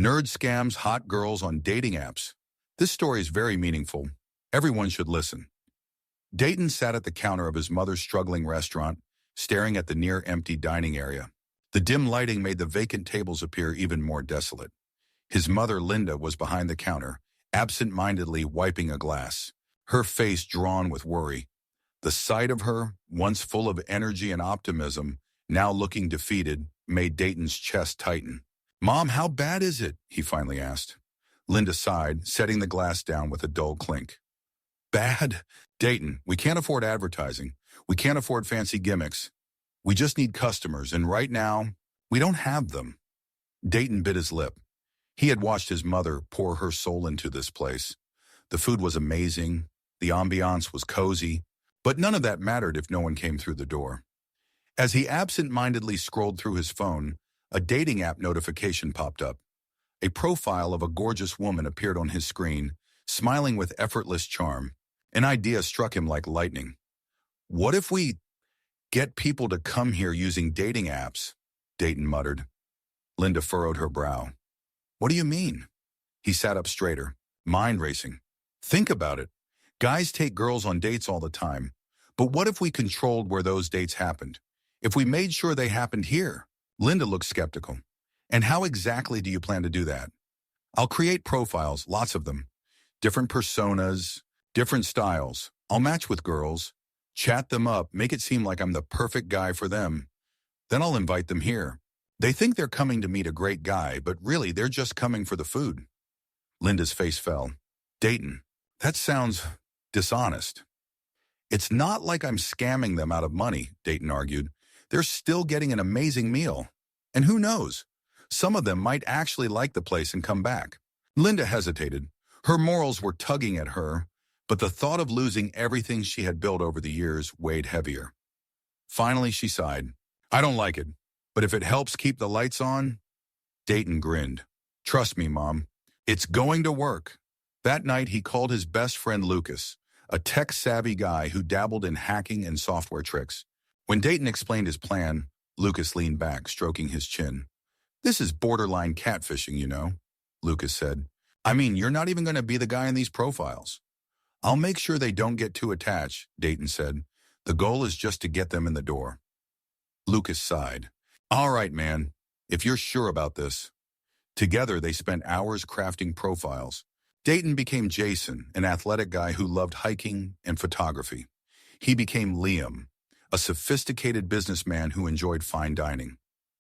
Nerd scams hot girls on dating apps. This story is very meaningful. Everyone should listen. Dayton sat at the counter of his mother's struggling restaurant, staring at the near-empty dining area. The dim lighting made the vacant tables appear even more desolate. His mother, Linda, was behind the counter, absent-mindedly wiping a glass, her face drawn with worry. The sight of her, once full of energy and optimism, now looking defeated, made Dayton's chest tighten. "Mom, how bad is it?" he finally asked. Linda sighed, setting the glass down with a dull clink. "Bad? Dayton, we can't afford advertising. We can't afford fancy gimmicks. We just need customers, and right now, we don't have them." Dayton bit his lip. He had watched his mother pour her soul into this place. The food was amazing, the ambiance was cozy, but none of that mattered if no one came through the door. As he absent-mindedly scrolled through his phone, a dating app notification popped up. A profile of a gorgeous woman appeared on his screen, smiling with effortless charm. An idea struck him like lightning. "What if we get people to come here using dating apps?" Dayton muttered. Linda furrowed her brow. "What do you mean?" He sat up straighter, mind racing. "Think about it. Guys take girls on dates all the time. But what if we controlled where those dates happened? If we made sure they happened here?" Linda looked skeptical. "And how exactly do you plan to do that?" "I'll create profiles, lots of them. Different personas, different styles. I'll match with girls, chat them up, make it seem like I'm the perfect guy for them. Then I'll invite them here. They think they're coming to meet a great guy, but really they're just coming for the food." Linda's face fell. "Dayton, that sounds dishonest." "It's not like I'm scamming them out of money," Dayton argued. "They're still getting an amazing meal. And who knows? Some of them might actually like the place and come back." Linda hesitated. Her morals were tugging at her, but the thought of losing everything she had built over the years weighed heavier. Finally, she sighed. "I don't like it, but if it helps keep the lights on..." Dayton grinned. "Trust me, Mom. It's going to work." That night, he called his best friend Lucas, a tech-savvy guy who dabbled in hacking and software tricks. When Dayton explained his plan, Lucas leaned back, stroking his chin. "This is borderline catfishing, you know," Lucas said. "I mean, you're not even going to be the guy in these profiles." "I'll make sure they don't get too attached," Dayton said. "The goal is just to get them in the door." Lucas sighed. "All right, man, if you're sure about this." Together, they spent hours crafting profiles. Dayton became Jason, an athletic guy who loved hiking and photography. He became Liam, a sophisticated businessman who enjoyed fine dining.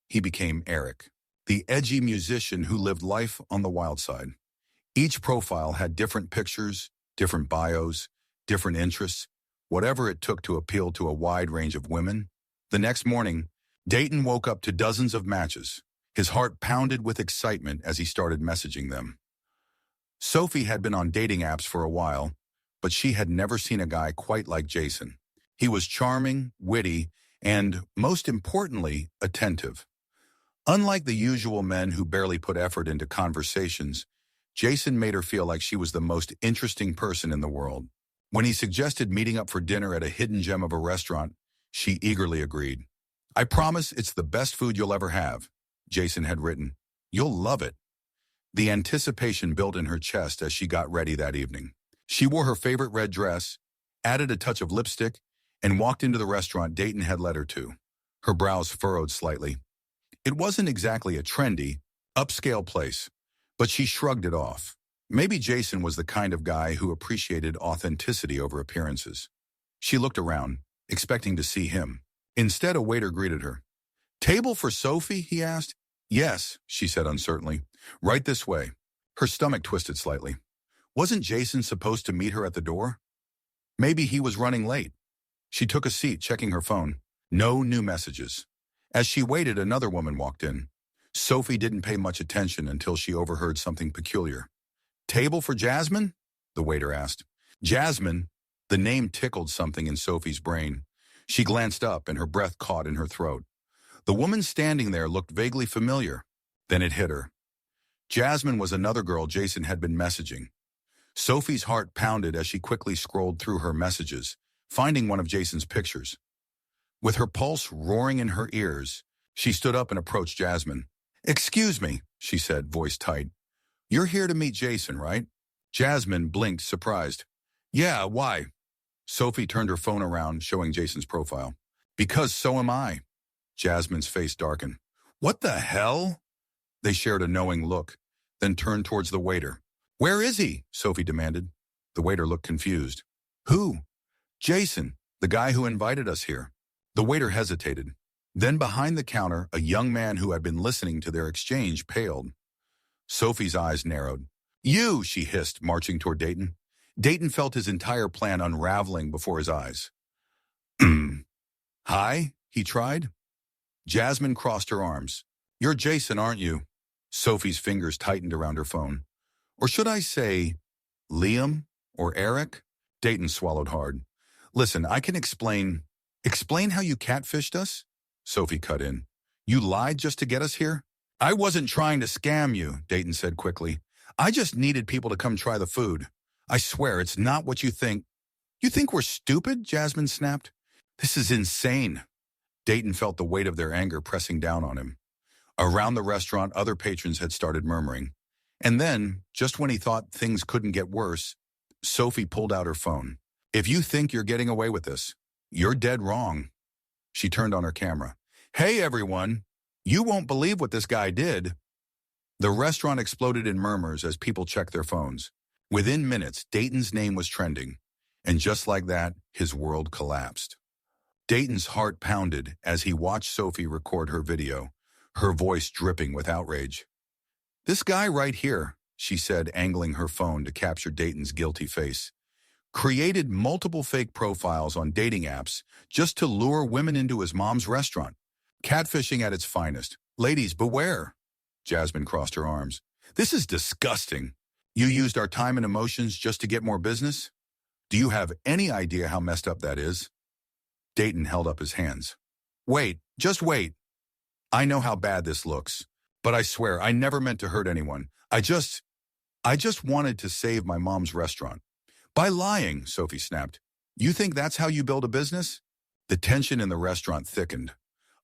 He became Eric, the edgy musician who lived life on the wild side. Each profile had different pictures, different bios, different interests, whatever it took to appeal to a wide range of women. The next morning, Dayton woke up to dozens of matches. His heart pounded with excitement as he started messaging them. Sophie had been on dating apps for a while, but she had never seen a guy quite like Jason. He was charming, witty, and, most importantly, attentive. Unlike the usual men who barely put effort into conversations, Jason made her feel like she was the most interesting person in the world. When he suggested meeting up for dinner at a hidden gem of a restaurant, she eagerly agreed. "I promise it's the best food you'll ever have," Jason had written. "You'll love it." The anticipation built in her chest as she got ready that evening. She wore her favorite red dress, added a touch of lipstick, and walked into the restaurant Dayton had led her to. Her brows furrowed slightly. It wasn't exactly a trendy, upscale place, but she shrugged it off. Maybe Jason was the kind of guy who appreciated authenticity over appearances. She looked around, expecting to see him. Instead, a waiter greeted her. "Table for Sophie?" he asked. "Yes," she said uncertainly. "Right this way." Her stomach twisted slightly. Wasn't Jason supposed to meet her at the door? Maybe he was running late. She took a seat, checking her phone. No new messages. As she waited, another woman walked in. Sophie didn't pay much attention until she overheard something peculiar. "Table for Jasmine?" the waiter asked. Jasmine, the name tickled something in Sophie's brain. She glanced up and her breath caught in her throat. The woman standing there looked vaguely familiar. Then it hit her. Jasmine was another girl Jason had been messaging. Sophie's heart pounded as she quickly scrolled through her messages, finding one of Jason's pictures. With her pulse roaring in her ears, she stood up and approached Jasmine. "Excuse me," she said, voice tight. "You're here to meet Jason, right?" Jasmine blinked, surprised. "Yeah, why?" Sophie turned her phone around, showing Jason's profile. "Because so am I." Jasmine's face darkened. "What the hell?" They shared a knowing look, then turned towards the waiter. "Where is he?" Sophie demanded. The waiter looked confused. "Who?" "Jason, the guy who invited us here." The waiter hesitated. Then behind the counter, a young man who had been listening to their exchange paled. Sophie's eyes narrowed. "You," she hissed, marching toward Dayton. Dayton felt his entire plan unraveling before his eyes. "Hi," he tried. Jasmine crossed her arms. "You're Jason, aren't you?" Sophie's fingers tightened around her phone. "Or should I say, Liam or Eric?" Dayton swallowed hard. "Listen, I can explain. Explain how you catfished us?" Sophie cut in. "You lied just to get us here?" "I wasn't trying to scam you," Dayton said quickly. "I just needed people to come try the food. I swear, it's not what you think." "You think we're stupid?" Jasmine snapped. "This is insane." Dayton felt the weight of their anger pressing down on him. Around the restaurant, other patrons had started murmuring. And then, just when he thought things couldn't get worse, Sophie pulled out her phone. "If you think you're getting away with this, you're dead wrong." She turned on her camera. "Hey, everyone. You won't believe what this guy did." The restaurant exploded in murmurs as people checked their phones. Within minutes, Dayton's name was trending. And just like that, his world collapsed. Dayton's heart pounded as he watched Sophie record her video, her voice dripping with outrage. "This guy right here," she said, angling her phone to capture Dayton's guilty face, "created multiple fake profiles on dating apps just to lure women into his mom's restaurant. Catfishing at its finest. Ladies, beware." Jasmine crossed her arms. "This is disgusting. You used our time and emotions just to get more business? Do you have any idea how messed up that is?" Dayton held up his hands. "Wait, just wait. I know how bad this looks, but I swear I never meant to hurt anyone. I just wanted to save my mom's restaurant." "By lying," Sophie snapped. "You think that's how you build a business?" The tension in the restaurant thickened.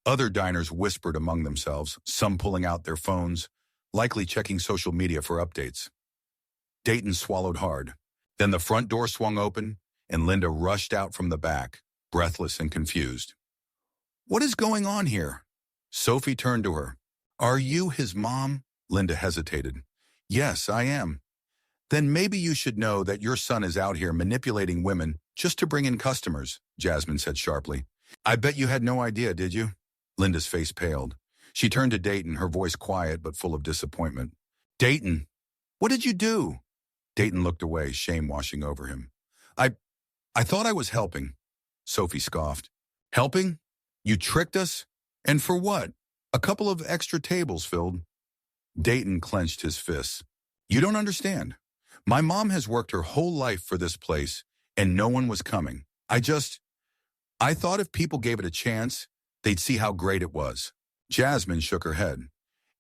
Other diners whispered among themselves, some pulling out their phones, likely checking social media for updates. Dayton swallowed hard. Then the front door swung open, and Linda rushed out from the back, breathless and confused. "What is going on here?" Sophie turned to her. "Are you his mom?" Linda hesitated. "Yes, I am." "Then maybe you should know that your son is out here manipulating women just to bring in customers," Jasmine said sharply. "I bet you had no idea, did you?" Linda's face paled. She turned to Dayton, her voice quiet but full of disappointment. "Dayton, what did you do?" Dayton looked away, shame washing over him. I thought I was helping," Sophie scoffed. "Helping? You tricked us? And for what? A couple of extra tables filled." Dayton clenched his fists. "You don't understand. My mom has worked her whole life for this place, and no one was coming. I thought if people gave it a chance, they'd see how great it was." Jasmine shook her head.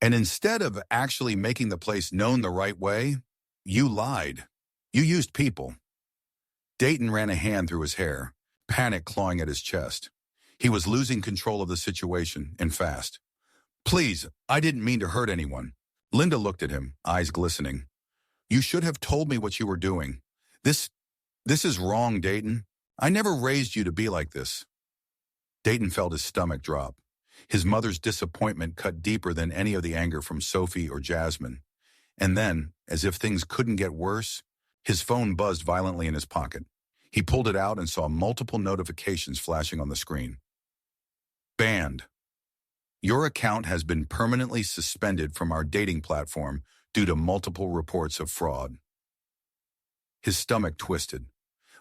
"And instead of actually making the place known the right way, you lied. You used people." Dayton ran a hand through his hair, panic clawing at his chest. He was losing control of the situation, and fast. "Please, I didn't mean to hurt anyone." Linda looked at him, eyes glistening. "You should have told me what you were doing. This is wrong, Dayton. I never raised you to be like this." Dayton felt his stomach drop. His mother's disappointment cut deeper than any of the anger from Sophie or Jasmine. And then, as if things couldn't get worse, his phone buzzed violently in his pocket. He pulled it out and saw multiple notifications flashing on the screen. "Banned. Your account has been permanently suspended from our dating platform due to multiple reports of fraud." His stomach twisted,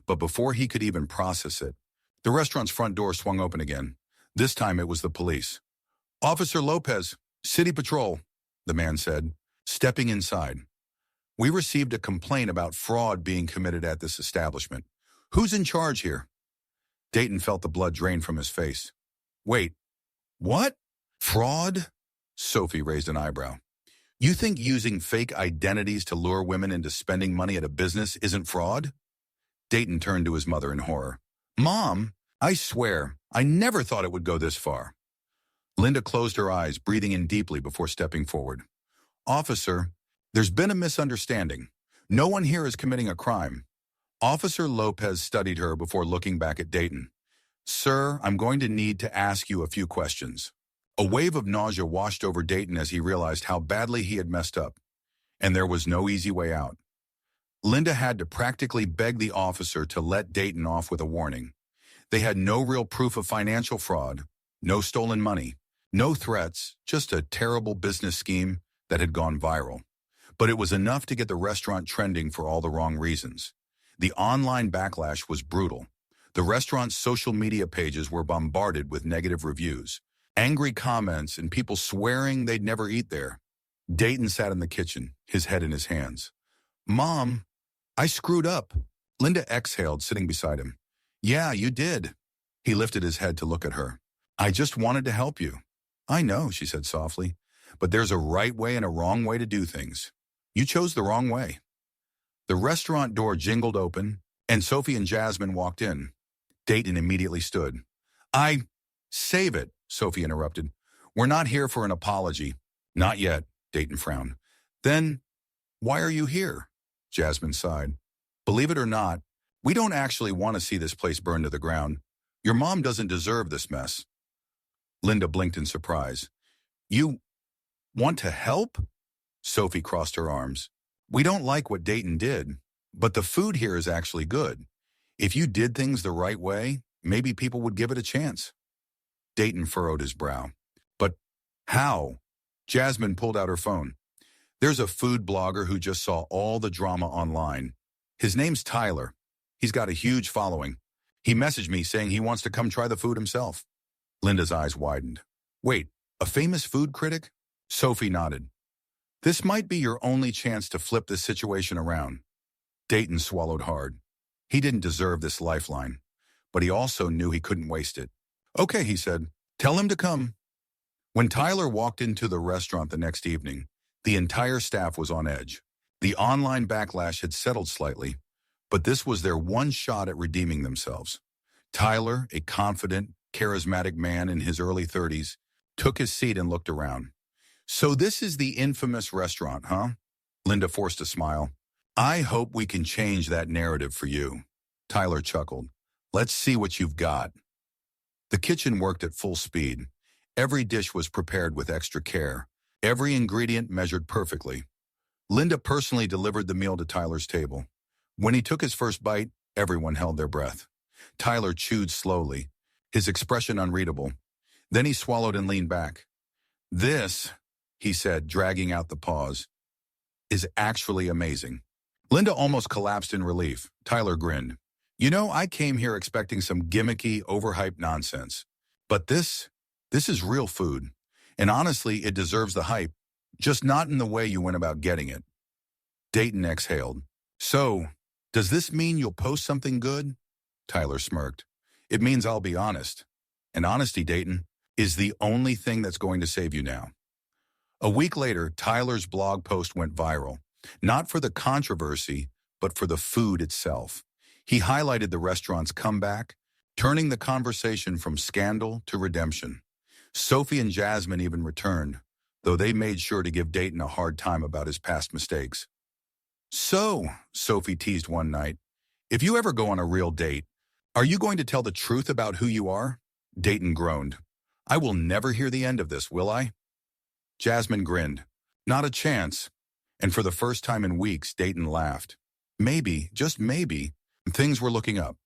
but before he could even process it, the restaurant's front door swung open again. This time it was the police. "Officer Lopez, City Patrol," the man said, stepping inside. "We received a complaint about fraud being committed at this establishment. Who's in charge here?" Dayton felt the blood drain from his face. "Wait, what? Fraud?" Sophie raised an eyebrow. "You think using fake identities to lure women into spending money at a business isn't fraud?" Dayton turned to his mother in horror. "Mom, I swear, I never thought it would go this far." Linda closed her eyes, breathing in deeply before stepping forward. Officer, there's been a misunderstanding. No one here is committing a crime. Officer Lopez studied her before looking back at Dayton. Sir, I'm going to need to ask you a few questions. A wave of nausea washed over Dayton as he realized how badly he had messed up, and there was no easy way out. Linda had to practically beg the officer to let Dayton off with a warning. They had no real proof of financial fraud, no stolen money, no threats, just a terrible business scheme that had gone viral. But it was enough to get the restaurant trending for all the wrong reasons. The online backlash was brutal. The restaurant's social media pages were bombarded with negative reviews, angry comments, and people swearing they'd never eat there. Dayton sat in the kitchen, his head in his hands. Mom, I screwed up. Linda exhaled, sitting beside him. Yeah, you did. He lifted his head to look at her. I just wanted to help you. I know, she said softly, but there's a right way and a wrong way to do things. You chose the wrong way. The restaurant door jingled open, and Sophie and Jasmine walked in. Dayton immediately stood. Save it, Sophie interrupted. We're not here for an apology. Not yet, Dayton frowned. Then, why are you here? Jasmine sighed. Believe it or not, we don't actually want to see this place burn to the ground. Your mom doesn't deserve this mess. Linda blinked in surprise. You want to help? Sophie crossed her arms. We don't like what Dayton did, but the food here is actually good. If you did things the right way, maybe people would give it a chance. Dayton furrowed his brow. But how? Jasmine pulled out her phone. There's a food blogger who just saw all the drama online. His name's Tyler. He's got a huge following. He messaged me saying he wants to come try the food himself. Linda's eyes widened. Wait, a famous food critic? Sophie nodded. This might be your only chance to flip this situation around. Dayton swallowed hard. He didn't deserve this lifeline, but he also knew he couldn't waste it. Okay, he said. Tell him to come. When Tyler walked into the restaurant the next evening, the entire staff was on edge. The online backlash had settled slightly, but this was their one shot at redeeming themselves. Tyler, a confident, charismatic man in his early 30s, took his seat and looked around. So this is the infamous restaurant, huh? Linda forced a smile. I hope we can change that narrative for you. Tyler chuckled. Let's see what you've got. The kitchen worked at full speed. Every dish was prepared with extra care. Every ingredient measured perfectly. Linda personally delivered the meal to Tyler's table. When he took his first bite, everyone held their breath. Tyler chewed slowly, his expression unreadable. Then he swallowed and leaned back. This, he said, dragging out the pause, is actually amazing. Linda almost collapsed in relief. Tyler grinned. You know, I came here expecting some gimmicky, overhyped nonsense. But this is real food. And honestly, it deserves the hype, just not in the way you went about getting it. Dayton exhaled. So, does this mean you'll post something good? Tyler smirked. It means I'll be honest. And honesty, Dayton, is the only thing that's going to save you now. A week later, Tyler's blog post went viral, not for the controversy, but for the food itself. He highlighted the restaurant's comeback, turning the conversation from scandal to redemption. Sophie and Jasmine even returned, though they made sure to give Dayton a hard time about his past mistakes. So, Sophie teased one night, if you ever go on a real date, are you going to tell the truth about who you are? Dayton groaned. I will never hear the end of this, will I? Jasmine grinned. Not a chance. And for the first time in weeks, Dayton laughed. Maybe, just maybe, things were looking up.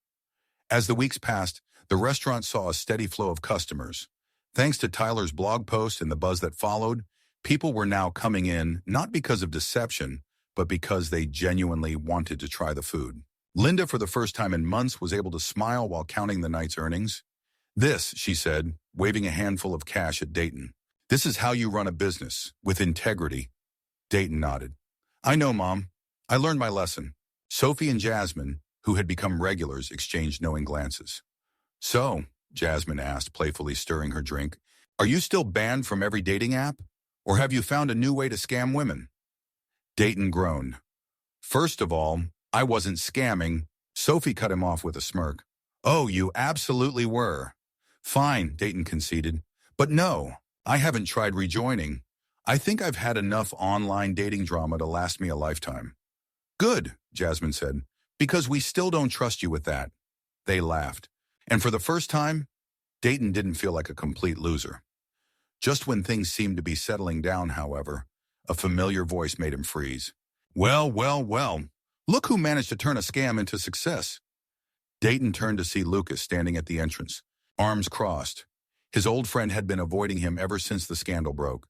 As the weeks passed, the restaurant saw a steady flow of customers. Thanks to Tyler's blog post and the buzz that followed, people were now coming in not because of deception, but because they genuinely wanted to try the food. Linda, for the first time in months, was able to smile while counting the night's earnings. This, she said, waving a handful of cash at Dayton. This is how you run a business, with integrity. Dayton nodded. I know, Mom. I learned my lesson. Sophie and Jasmine, who had become regulars, exchanged knowing glances. So, Jasmine asked, playfully stirring her drink, are you still banned from every dating app? Or have you found a new way to scam women? Dayton groaned. First of all, I wasn't scamming. Sophie cut him off with a smirk. Oh, you absolutely were. Fine, Dayton conceded. But no, I haven't tried rejoining. I think I've had enough online dating drama to last me a lifetime. Good, Jasmine said, because we still don't trust you with that. They laughed. And for the first time, Dayton didn't feel like a complete loser. Just when things seemed to be settling down, however, a familiar voice made him freeze. Well, well, well, look who managed to turn a scam into success. Dayton turned to see Lucas standing at the entrance, arms crossed. His old friend had been avoiding him ever since the scandal broke.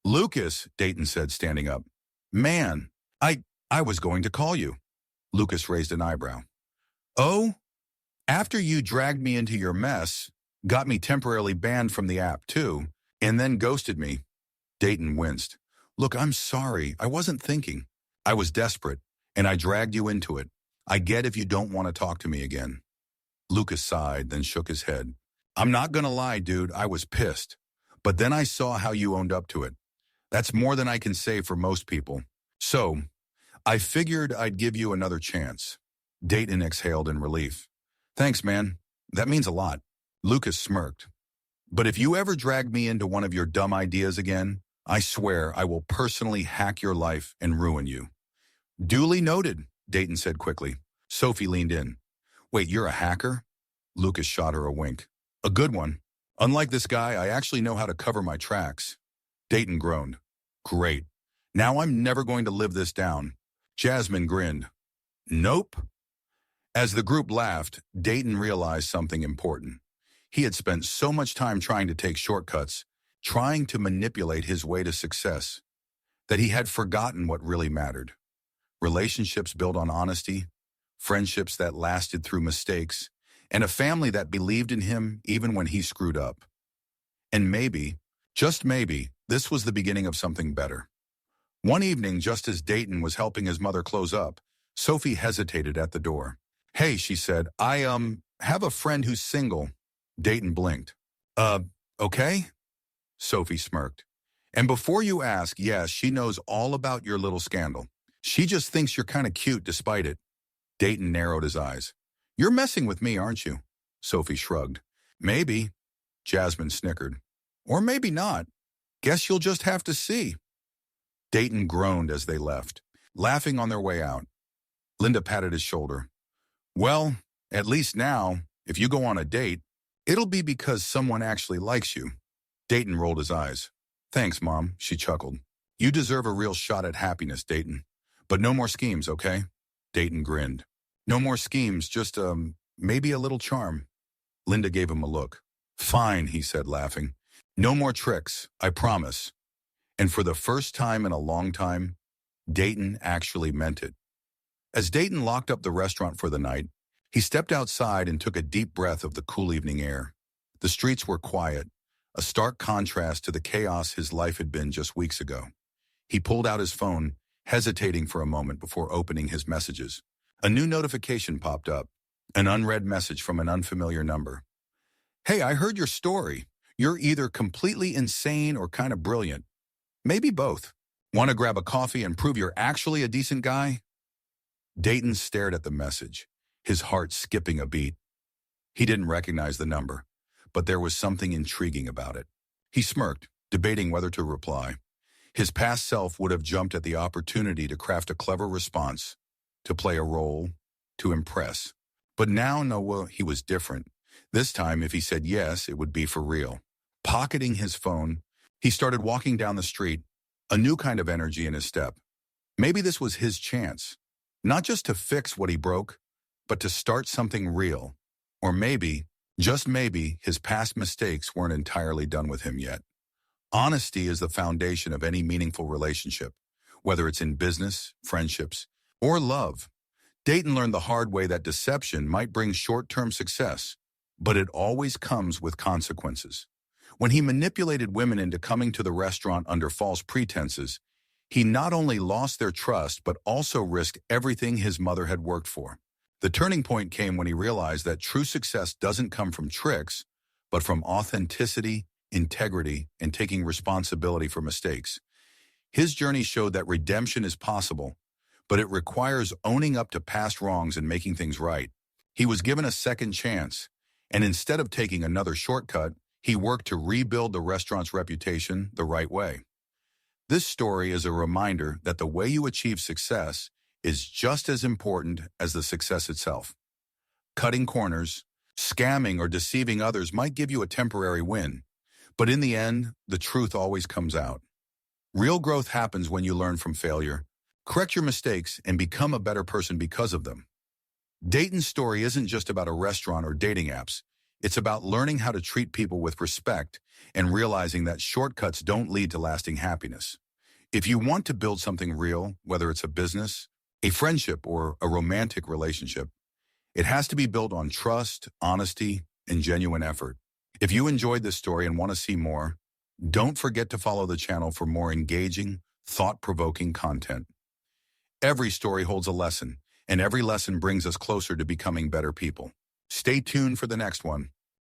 Lucas, Dayton said, standing up. Man, I was going to call you. Lucas raised an eyebrow. Oh? After you dragged me into your mess, got me temporarily banned from the app too, and then ghosted me. Dayton winced. Look, I'm sorry. I wasn't thinking. I was desperate, and I dragged you into it. I get if you don't want to talk to me again. Lucas sighed, then shook his head. I'm not gonna lie, dude, I was pissed. But then I saw how you owned up to it. That's more than I can say for most people. So, I figured I'd give you another chance. Dayton exhaled in relief. Thanks, man. That means a lot. Lucas smirked. But if you ever drag me into one of your dumb ideas again, I swear I will personally hack your life and ruin you. Duly noted, Dayton said quickly. Sophie leaned in. Wait, you're a hacker? Lucas shot her a wink. A good one. Unlike this guy, I actually know how to cover my tracks. Dayton groaned. Great. Now I'm never going to live this down. Jasmine grinned. Nope. As the group laughed, Dayton realized something important. He had spent so much time trying to take shortcuts, trying to manipulate his way to success, that he had forgotten what really mattered. Relationships built on honesty, friendships that lasted through mistakes, and a family that believed in him even when he screwed up. And maybe, just maybe, this was the beginning of something better. One evening, just as Dayton was helping his mother close up, Sophie hesitated at the door. Hey, she said, I have a friend who's single. Dayton blinked. Okay? Sophie smirked. And before you ask, yes, she knows all about your little scandal. She just thinks you're kind of cute despite it. Dayton narrowed his eyes. You're messing with me, aren't you? Sophie shrugged. Maybe. Jasmine snickered. Or maybe not. Guess you'll just have to see. Dayton groaned as they left, laughing on their way out. Linda patted his shoulder. Well, at least now, if you go on a date, it'll be because someone actually likes you. Dayton rolled his eyes. Thanks, Mom, she chuckled. You deserve a real shot at happiness, Dayton. But no more schemes, okay? Dayton grinned. No more schemes, just, maybe a little charm. Linda gave him a look. Fine, he said, laughing. No more tricks, I promise. And for the first time in a long time, Dayton actually meant it. As Dayton locked up the restaurant for the night, he stepped outside and took a deep breath of the cool evening air. The streets were quiet, a stark contrast to the chaos his life had been just weeks ago. He pulled out his phone, hesitating for a moment before opening his messages. A new notification popped up, an unread message from an unfamiliar number. Hey, I heard your story. You're either completely insane or kind of brilliant. Maybe both. Want to grab a coffee and prove you're actually a decent guy? Dayton stared at the message, his heart skipping a beat. He didn't recognize the number, but there was something intriguing about it. He smirked, debating whether to reply. His past self would have jumped at the opportunity to craft a clever response, to play a role, to impress. But now, he was different. This time, if he said yes, it would be for real. Pocketing his phone, he started walking down the street, a new kind of energy in his step. Maybe this was his chance, not just to fix what he broke, but to start something real. Or maybe, just maybe, his past mistakes weren't entirely done with him yet. Honesty is the foundation of any meaningful relationship, whether it's in business, friendships, or love. Dayton learned the hard way that deception might bring short-term success, but it always comes with consequences. When he manipulated women into coming to the restaurant under false pretenses, he not only lost their trust but also risked everything his mother had worked for. The turning point came when he realized that true success doesn't come from tricks, but from authenticity, integrity, and taking responsibility for mistakes. His journey showed that redemption is possible, but it requires owning up to past wrongs and making things right. He was given a second chance, and instead of taking another shortcut, He worked to rebuild the restaurant's reputation the right way. This story is a reminder that the way you achieve success is just as important as the success itself. Cutting corners, scamming, or deceiving others might give you a temporary win, but in the end, the truth always comes out. Real growth happens when you learn from failure, correct your mistakes, and become a better person because of them. Dayton's story isn't just about a restaurant or dating apps. It's about learning how to treat people with respect and realizing that shortcuts don't lead to lasting happiness. If you want to build something real, whether it's a business, a friendship, or a romantic relationship, it has to be built on trust, honesty, and genuine effort. If you enjoyed this story and want to see more, don't forget to follow the channel for more engaging, thought-provoking content. Every story holds a lesson, and every lesson brings us closer to becoming better people. Stay tuned for the next one.